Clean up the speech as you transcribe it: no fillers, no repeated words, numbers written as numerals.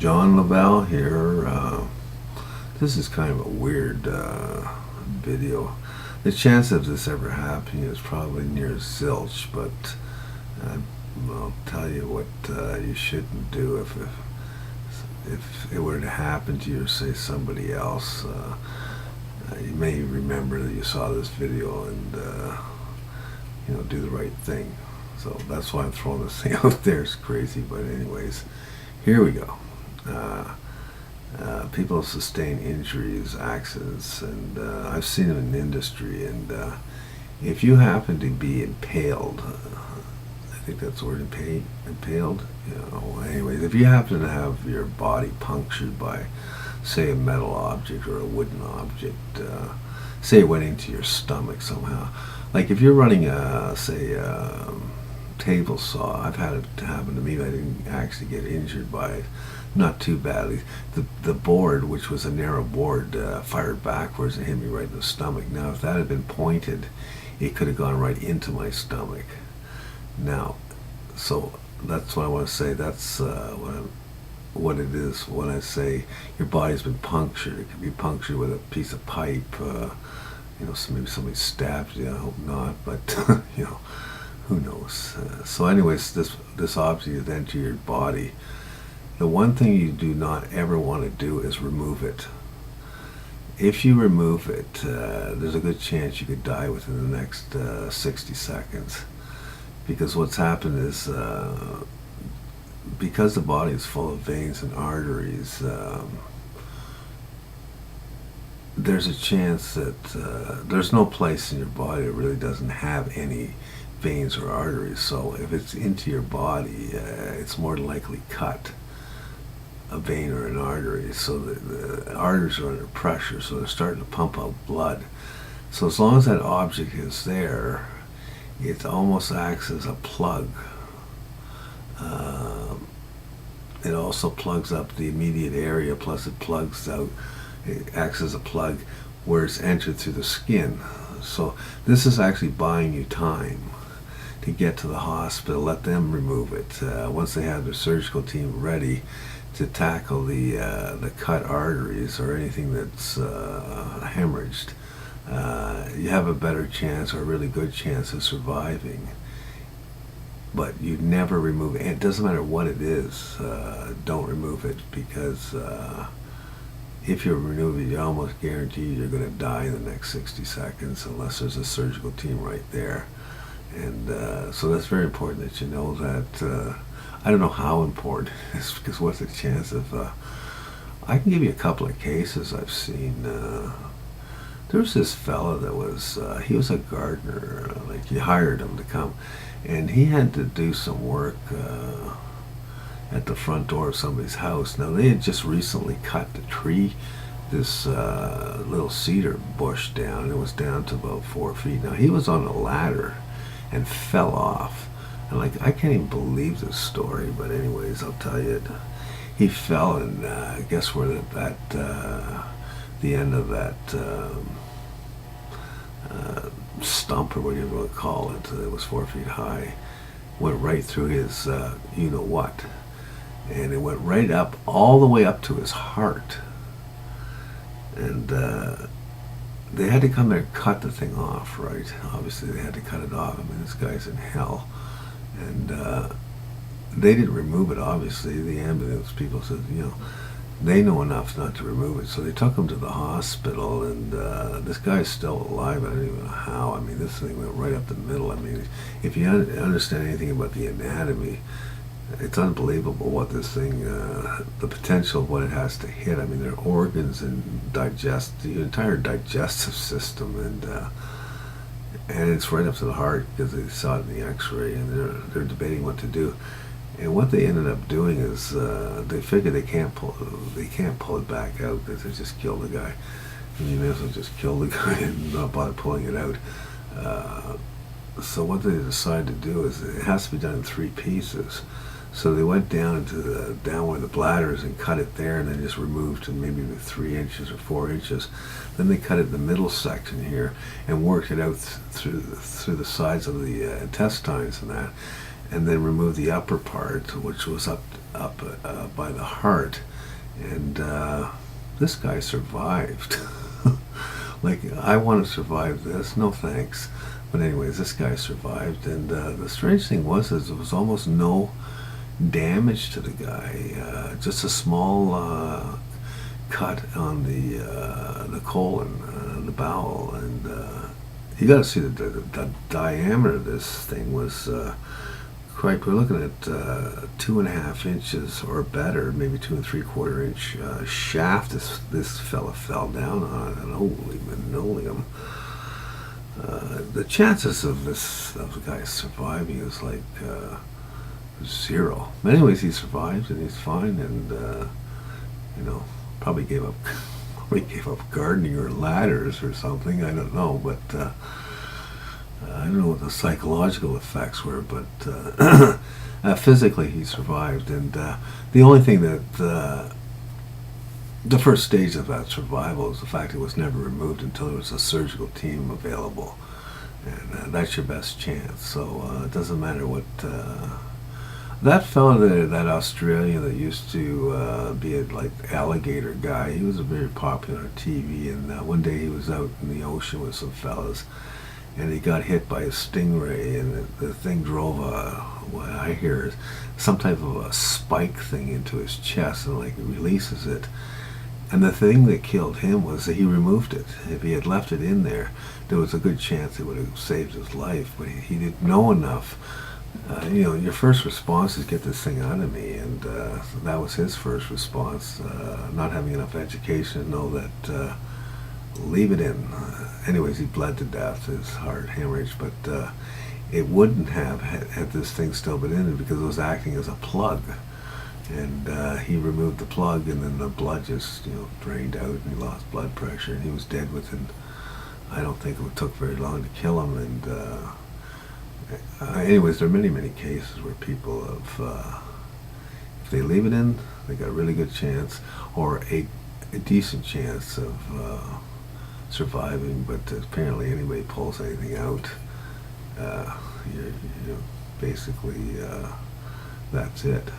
John Lavelle here. This is kind of a weird video. The chance of this ever happening is probably near zilch, but I'll tell you what you shouldn't do if it were to happen to you or say somebody else. You may remember that you saw this video and do the right thing. So that's why I'm throwing this thing out there. It's crazy, but anyways, here we go. People sustain injuries, accidents, and I've seen them in the industry. And if you happen to be impaled, I think that's the word, impaled. Anyways, if you happen to have your body punctured by, say, a metal object or a wooden object, say it went into your stomach somehow. Like if you're running a table saw, I've had it happen to me. I didn't actually get injured by it, not too badly. The board, which was a narrow board, fired backwards and hit me right in the stomach. Now, if that had been pointed, it could have gone right into my stomach. Now, so that's what I want to say. That's what it is when I say your body's been punctured. It could be punctured with a piece of pipe. So maybe somebody stabbed you. I hope not, but who knows? So anyways, this object is enter your body. The one thing you do not ever want to do is remove it. If you remove it, there's a good chance you could die within the next 60 seconds. Because what's happened is, because the body is full of veins and arteries, there's a chance that there's no place in your body that really doesn't have any veins or arteries. So if it's into your body, it's more than likely cut a vein or an artery. So the arteries are under pressure, so they're starting to pump out blood. So as long as that object is there, it almost acts as a plug. It also plugs up the immediate area, plus it plugs out, it acts as a plug where it's entered through the skin. So this is actually buying you time to get to the hospital, let them remove it. Once they have their surgical team ready to tackle the cut arteries or anything that's hemorrhaged, you have a better chance or a really good chance of surviving. But you never remove it. It doesn't matter what it is. Don't remove it, because if you remove it, you're almost guaranteed you're going to die in the next 60 seconds unless there's a surgical team right there. And so that's very important that you know that. I don't know how important it is, because what's the chance of... I can give you a couple of cases I've seen. There was this fella that was... he was a gardener. Like, you hired him to come. And he had to do some work at the front door of somebody's house. Now, they had just recently cut the tree, this little cedar bush down. It was down to about 4 feet. Now, he was on a ladder and fell off. And like, I can't even believe this story, but anyways, I'll tell you it. He fell, and guess where the end of that stump, or whatever you want to call it, it was 4 feet high, went right through his you-know-what. And it went right up, all the way up to his heart. And they had to come there and cut the thing off, right? Obviously, they had to cut it off. I mean, this guy's in hell. And they didn't remove it, obviously. The ambulance people said, they know enough not to remove it. So they took him to the hospital, and this guy's still alive. I don't even know how. I mean, this thing went right up the middle. I mean, if you understand anything about the anatomy, it's unbelievable what this thing, the potential of what it has to hit. I mean, their organs and the entire digestive system, and it's right up to the heart, because they saw it in the x-ray, and they're debating what to do. And what they ended up doing is they figured they can't pull it back out, because they just killed the guy. And you may as well just kill the guy and not bother pulling it out. So what they decided to do is it has to be done in 3 pieces. So they went down down where the bladder is and cut it there, and then just removed to maybe 3 inches or 4 inches. Then they cut it in the middle section here and worked it out through the sides of the intestines and that. and then removed the upper part, which was up by the heart, and this guy survived. Like, I want to survive this, no thanks. But anyways, this guy survived, and the strange thing was is there was almost no damage to the guy, just a small cut on the colon, the bowel, and you got to see the diameter of this thing was quite. We're looking at 2.5 inches or better, maybe 2 3/4 inch shaft. This fella fell down on, and holy linoleum. The chances of the guy surviving is like 0. But anyways, he survived and he's fine, and probably gave up gardening or ladders or something. I don't know, but I don't know what the psychological effects were, but physically he survived. And the only thing that the first stage of that survival is the fact it was never removed until there was a surgical team available, and that's your best chance. So it doesn't matter what. That fellow, that Australian that used to be a alligator guy, he was a very popular on TV, and one day he was out in the ocean with some fellas, and he got hit by a stingray, and the thing drove what I hear is some type of a spike thing into his chest, and it releases it. And the thing that killed him was that he removed it. If he had left it in there, there was a good chance it would have saved his life, but he didn't know enough. Your first response is get this thing out of me, and that was his first response, not having enough education to know that leave it in. Anyways, he bled to death, his heart hemorrhage, but it wouldn't have had this thing still been in it because it was acting as a plug. And he removed the plug, and then the blood just drained out, and he lost blood pressure, and he was dead within. I don't think it took very long to kill him. And anyways, there are many cases where people have, if they leave it in, they got a really good chance, or a decent chance of surviving. But apparently, anybody pulls anything out, you're basically that's it.